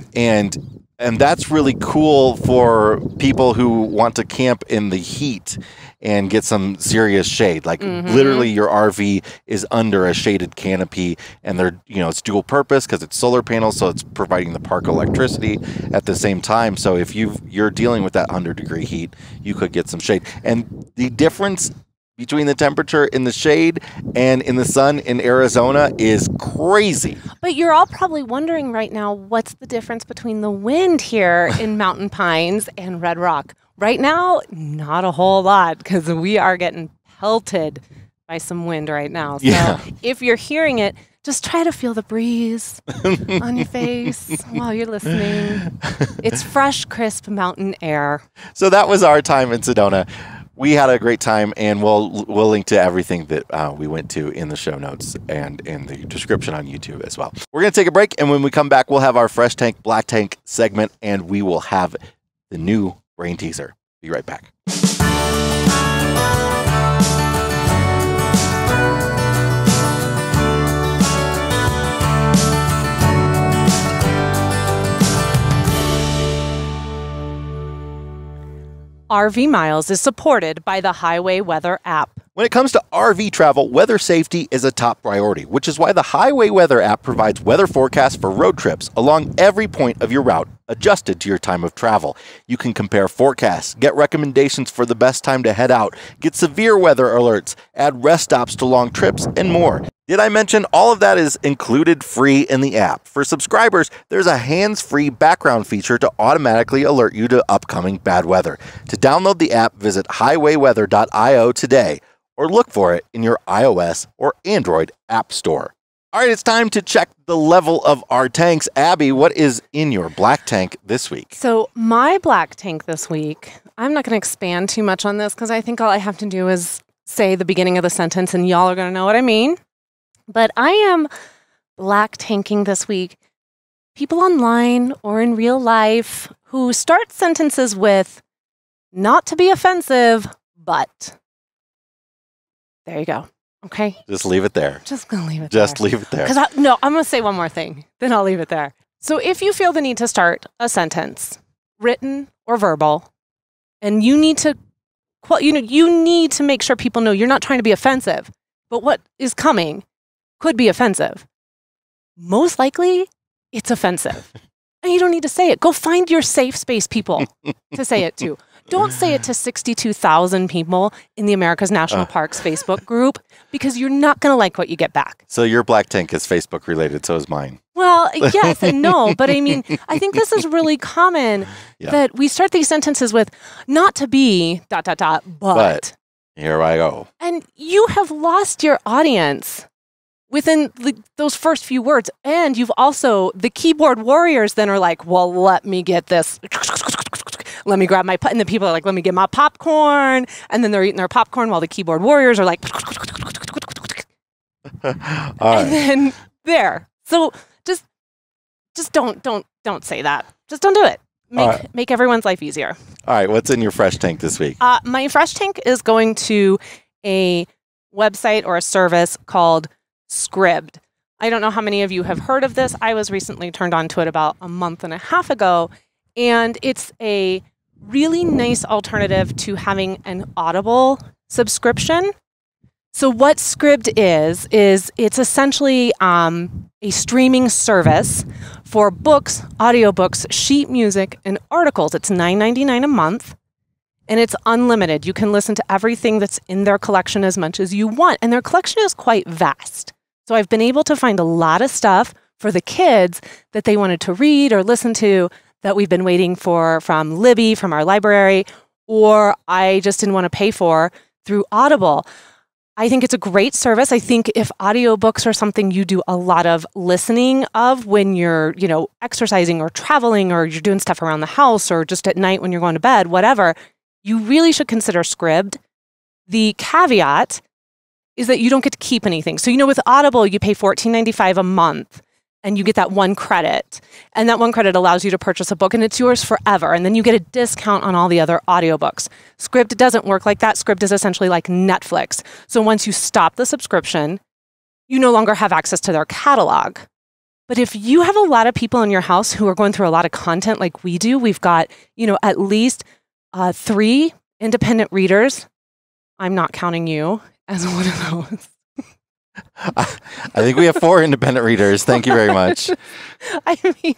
And that's really cool for people who want to camp in the heat and get some serious shade. Like literally your RV is under a shaded canopy, and it's dual purpose because it's solar panels, so it's providing the park electricity at the same time. So if you're dealing with that 100-degree heat, you could get some shade. And the difference between the temperature in the shade and in the sun in Arizona is crazy. But you're all probably wondering right now, what's the difference between the wind here in Mountain Pines and Red Rock? Right now, not a whole lot, because we are getting pelted by some wind right now. So if you're hearing it, just try to feel the breeze on your face while you're listening. It's fresh, crisp mountain air. So that was our time in Sedona. We had a great time, and we'll link to everything that we went to in the show notes and in the description on YouTube as well. We're going to take a break, and when we come back, we'll have our Fresh Tank, Black Tank segment, and we will have the new brain teaser. Be right back. RV Miles is supported by the Highway Weather app. When it comes to RV travel, weather safety is a top priority, which is why the Highway Weather app provides weather forecasts for road trips along every point of your route, adjusted to your time of travel. You can compare forecasts, get recommendations for the best time to head out, get severe weather alerts, add rest stops to long trips, and more. Did I mention all of that is included free in the app? For subscribers, there's a hands-free background feature to automatically alert you to upcoming bad weather. To download the app, visit highwayweather.io today, or look for it in your iOS or Android app store. All right, it's time to check the level of our tanks. Abby, what is in your black tank this week? So my black tank this week, I'm not going to expand too much on this because I think all I have to do is say the beginning of the sentence and y'all are going to know what I mean. But I am black tanking this week people online or in real life who start sentences with, not to be offensive, but. There you go. Okay. Just leave it there. Just going to leave it Just there. leave it there. Because I'm going to say one more thing, then I'll leave it there. So if you feel the need to start a sentence, written or verbal, and you need to, you need to make sure people know you're not trying to be offensive, but what is coming could be offensive. Most likely, it's offensive. And you don't need to say it. Go find your safe space people to say it to. Don't say it to 62,000 people in the America's National Parks Facebook group, because you're not going to like what you get back. So your black tank is Facebook related, so is mine. Well, yes and no, but I mean, I think this is really common that we start these sentences with, not to be ... but here I go. And you have lost your audience within those first few words. And you've also, the keyboard warriors then are like, well, let me get this. Let me grab my, and the people are like, let me get my popcorn. And then they're eating their popcorn while the keyboard warriors are like, and then there. So just don't say that. Just don't do it. Make everyone's life easier. All right. What's in your fresh tank this week? My fresh tank is going to a website or a service called Scribd. I don't know how many of you have heard of this. I was recently turned on to it about a month and a half ago, and it's a really nice alternative to having an Audible subscription. So what Scribd is it's essentially a streaming service for books, audiobooks, sheet music, and articles. It's $9.99 a month, and it's unlimited. You can listen to everything that's in their collection as much as you want, and their collection is quite vast. So I've been able to find a lot of stuff for the kids that they wanted to read or listen to that we've been waiting for from Libby, from our library, or I just didn't want to pay for through Audible. I think it's a great service. I think if audiobooks are something you do a lot of listening of when you're, exercising or traveling or you're doing stuff around the house or just at night when you're going to bed, whatever, you really should consider Scribd. The caveat is that you don't get to keep anything. So, with Audible, you pay $14.95 a month and you get that one credit. And that one credit allows you to purchase a book and it's yours forever. And then you get a discount on all the other audiobooks. Scribd doesn't work like that. Scribd is essentially like Netflix. So once you stop the subscription, you no longer have access to their catalog. But if you have a lot of people in your house who are going through a lot of content like we do, we've got, at least 3 independent readers. I'm not counting you as one of those. I think we have 4 independent readers. Thank you very much. I mean,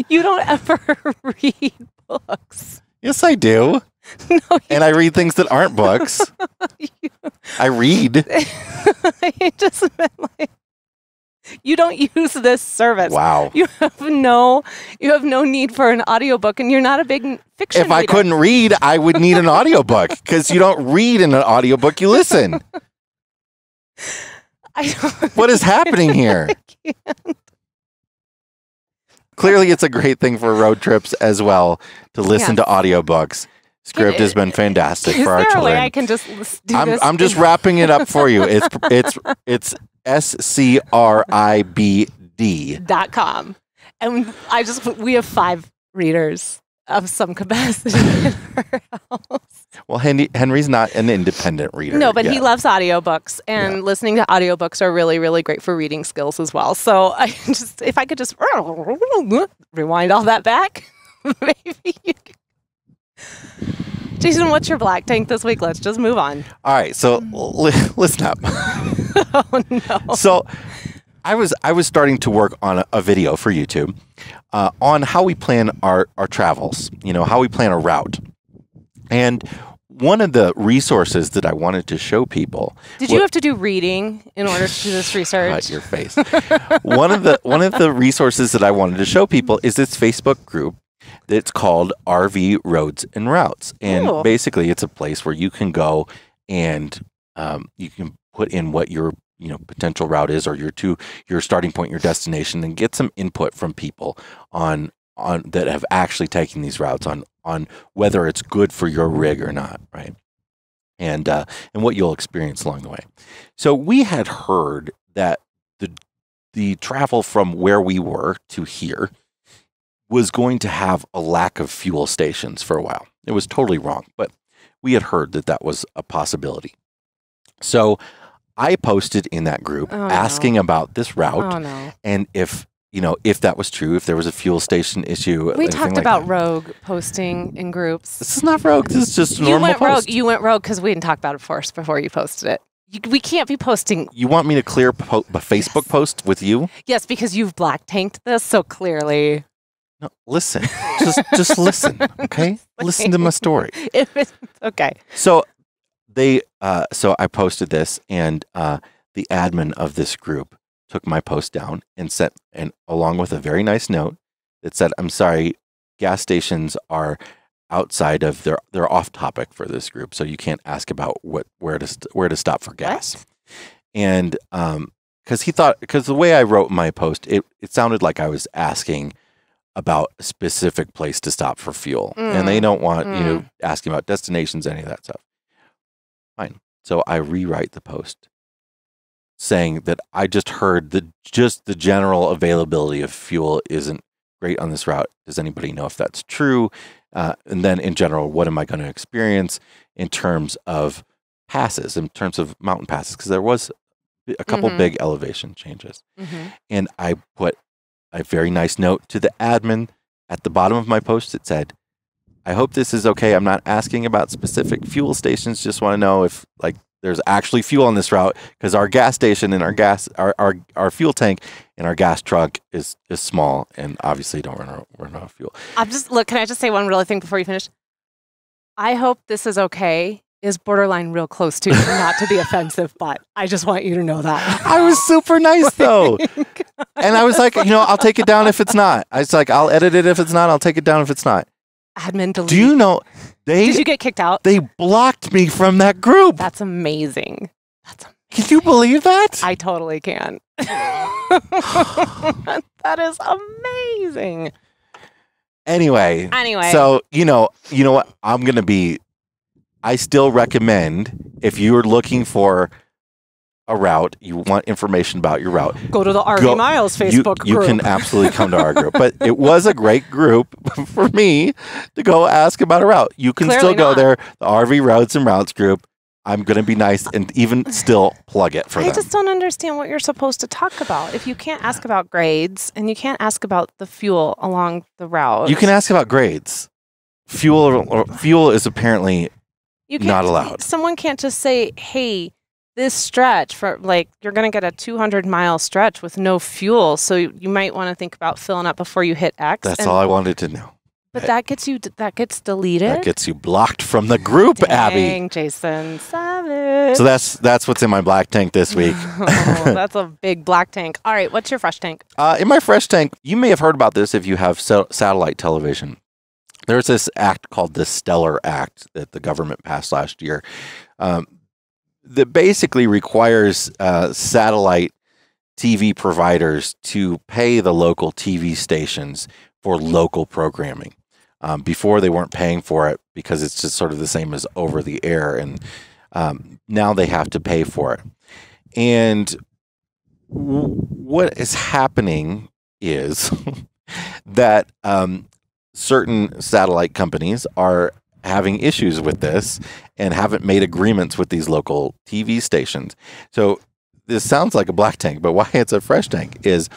you don't ever read books. Yes, I do. No, and I read things that aren't books. I read. I just meant you don't use this service. Wow. You have no need for an audiobook, and you're not a big fiction reader. If I couldn't read, I would need an audiobook because you don't read in an audiobook, you listen. What is happening here? I can't. Clearly, it's a great thing for road trips as well to listen to audiobooks. Scribd has been fantastic for our children. Is there a way I can just do this? I'm just wrapping it up for you. It's SCRIBD.com. And we have 5 readers of some capacity in our house. Well, Henry's not an independent reader. No, but he loves audiobooks, and listening to audiobooks are really, really great for reading skills as well. So if I could just rewind all that back, maybe you could. Jason, what's your black tank this week? Let's just move on. All right, so listen up. Oh no. So I was starting to work on a video for YouTube on how we plan our travels, how we plan a route. And one of the resources that I wanted to show people. Did you have to do reading in order to do this research? Cut your face. One of the resources that I wanted to show people is this Facebook group that's called RV Roads and Routes. And basically it's a place where you can go and you can put in what your potential route is, or your starting point, your destination, and get some input from people on that have actually taken these routes on whether it's good for your rig or not, right? And what you'll experience along the way. So we had heard that the travel from where we were to here was going to have a lack of fuel stations for a while. It was totally wrong, but we had heard that was a possibility. So I posted in that group asking about this route and if that was true, if there was a fuel station issue. We talked about rogue posting in groups. This is not rogue. This is just a normal post. You went rogue because we didn't talk about it first before you posted it. We can't be posting. You want me to clear a Facebook post with you? Yes, because you've black tanked this so clearly. No, listen. Just listen, okay? Listen to my story. Okay. So so I posted this, and the admin of this group took my post down and sent, and along with a very nice note that said, "I'm sorry, gas stations are outside of they're off topic for this group, so you can't ask about where to stop for gas." What? And because the way I wrote my post, it sounded like I was asking about a specific place to stop for fuel, and they don't want asking about destinations, any of that stuff. Fine. So I rewrite the post saying that I just heard that just the general availability of fuel isn't great on this route. Does anybody know if that's true? And then in general, what am I going to experience in terms of passes, in terms of mountain passes, because there was a couple big elevation changes. And I put a very nice note to the admin at the bottom of my post. It said, I hope this is okay. I'm not asking about specific fuel stations. Just want to know if like there's actually fuel on this route, because our gas station and our fuel tank in our gas truck is small and obviously don't run out of fuel. Can I just say one really thing before you finish? I hope this is okay is borderline real close to, not to be offensive, but I just want you to know that. I was super nice though. And I was like, I'll take it down if it's not. I was like, I'll edit it if it's not. I'll take it down if it's not. Admin delete. Do you know, did you get kicked out? They blocked me from that group. That's amazing. Can you believe that? I totally can. That is amazing. Anyway. So, you know what? I still recommend, if you're looking for a route, you want information about your route, go to the RV Miles Facebook group. You can absolutely come to our group. But it was a great group for me to go ask about a route. You can still go there, the RV Routes and Routes group. I'm going to be nice and even still plug it for them. I just don't understand what you're supposed to talk about. If you can't ask about grades and you can't ask about the fuel along the route. You can ask about grades. Fuel is apparently not allowed. Someone can't just say, hey, this stretch, you're going to get a 200-mile stretch with no fuel, so you might want to think about filling up before you hit X. That's all I wanted to know. But that gets deleted? That gets you blocked from the group, Dang, Abby. Jason, savage. So that's what's in my black tank this week. Oh, that's a big black tank. All right, what's your fresh tank? In my fresh tank, you may have heard about this if you have satellite television. There's this act called the Stellar Act that the government passed last year that basically requires satellite TV providers to pay the local TV stations for local programming. Before, they weren't paying for it because it's just sort of the same as over the air, and now they have to pay for it. And what is happening is that certain satellite companies are having issues with this and haven't made agreements with these local TV stations. So this sounds like a black tank, but why it's a fresh tank is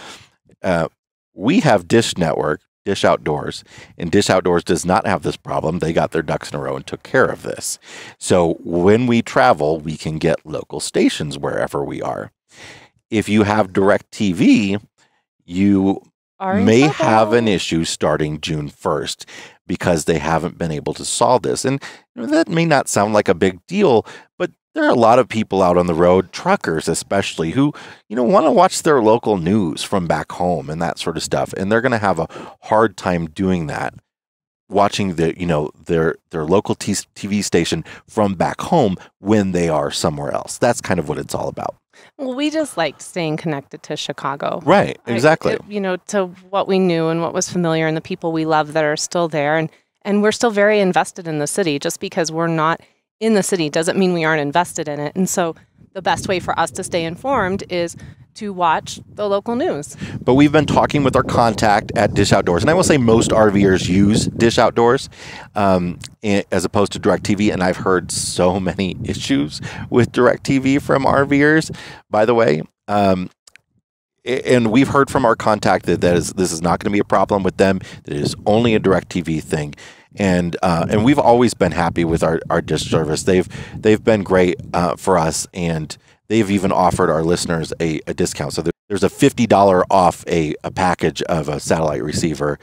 we have Dish Network, Dish Outdoors, and Dish Outdoors does not have this problem. They got their ducks in a row and took care of this. So when we travel, we can get local stations wherever we are. If you have DirecTV, you may have an issue starting June 1st because they haven't been able to solve this. And that may not sound like a big deal, but there are a lot of people out on the road, truckers especially, who, want to watch their local news from back home and that sort of stuff. And they're going to have a hard time doing that, watching their local TV station from back home when they are somewhere else. That's kind of what it's all about. Well, we just liked staying connected to Chicago. Right, exactly. To what we knew and what was familiar and the people we love that are still there. And we're still very invested in the city. Just because we're not in the city doesn't mean we aren't invested in it. And so the best way for us to stay informed is to watch the local news. But we've been talking with our contact at Dish Outdoors, and I will say most RVers use Dish Outdoors as opposed to DirecTV, and I've heard so many issues with DirecTV from RVers, by the way. And we've heard from our contact that this is not going to be a problem with them. That it is only a DirecTV thing. And we've always been happy with our Dish service. They've been great for us, and they've even offered our listeners a discount. So there's a $50 off a package of a satellite receiver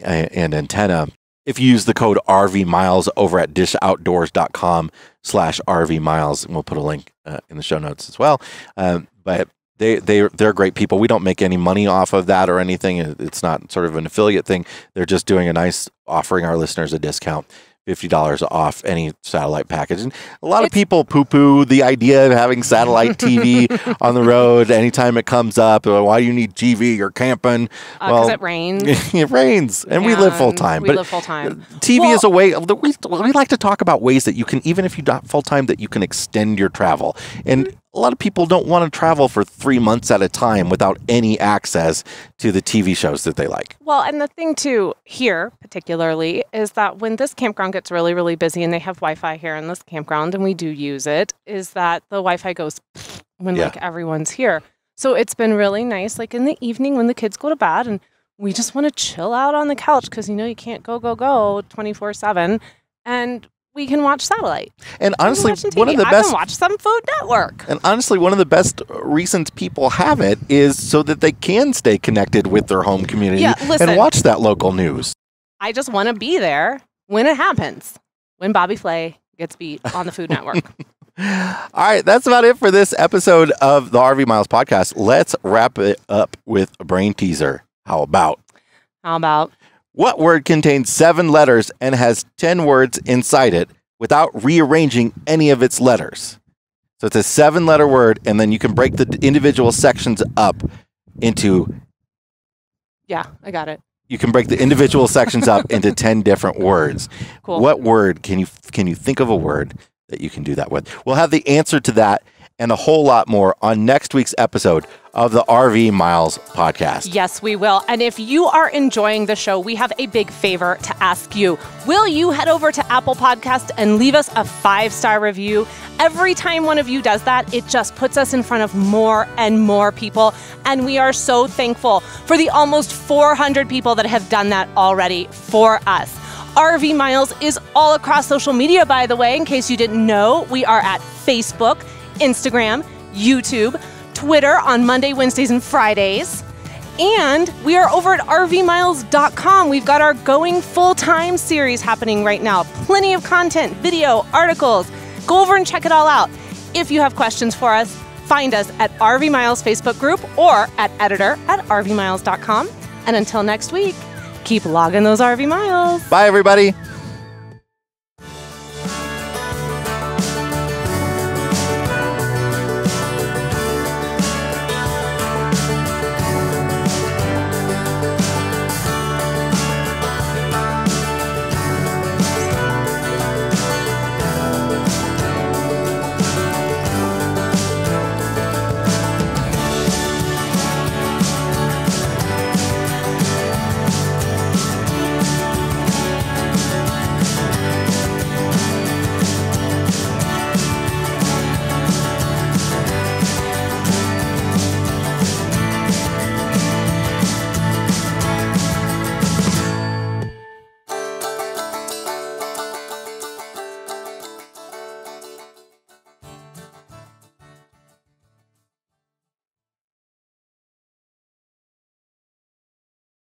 and antenna if you use the code RV Miles over at dishoutdoors.com/RV Miles. And we'll put a link in the show notes as well. But they're great people. We don't make any money off of that or anything. It's not sort of an affiliate thing. They're just doing a nice, offering our listeners a discount, $50 off any satellite package. And a lot of people poo-poo the idea of having satellite TV on the road anytime it comes up. Why do you need TV? You're camping. Because it rains. It rains. And we live full-time. We live full-time. TV is a way. We like to talk about ways that you can, even if you're not full-time, that you can extend your travel. And a lot of people don't want to travel for 3 months at a time without any access to the TV shows that they like. Well, and the thing too here particularly is that when this campground gets really, really busy and they have Wi-Fi here in this campground and we do use it, is that the Wi-Fi goes when like everyone's here. So it's been really nice, like in the evening when the kids go to bed and we just want to chill out on the couch because, you know, you can't go 24/7 and we can watch satellite. And honestly, one of the best... I can watch some Food Network. And honestly, one of the best reasons people have it is so that they can stay connected with their home community and watch that local news. I just want to be there when it happens, when Bobby Flay gets beat on the Food Network. All right, that's about it for this episode of the RV Miles podcast. Let's wrap it up with a brain teaser. How about? What word contains 7 letters and has 10 words inside it without rearranging any of its letters? So it's a 7-letter word, and then you can break the individual sections up into... Yeah, I got it. You can break the individual sections up into 10 different words. Cool. What word can you think of a word that you can do that with? We'll have the answer to that and a whole lot more on next week's episode of the RV Miles podcast. Yes, we will. And if you are enjoying the show, we have a big favor to ask you. Will you head over to Apple Podcast and leave us a 5-star review? Every time one of you does that, it just puts us in front of more and more people. And we are so thankful for the almost 400 people that have done that already for us. RV Miles is all across social media, by the way, in case you didn't know. We are at Facebook, Instagram, YouTube, Twitter on Monday, Wednesdays, and Fridays. And we are over at rvmiles.com. We've got our Going Full-Time series happening right now. Plenty of content, video, articles. Go over and check it all out. If you have questions for us, find us at RV Miles Facebook group or at editor@rvmiles.com. And until next week, keep logging those RV miles. Bye, everybody.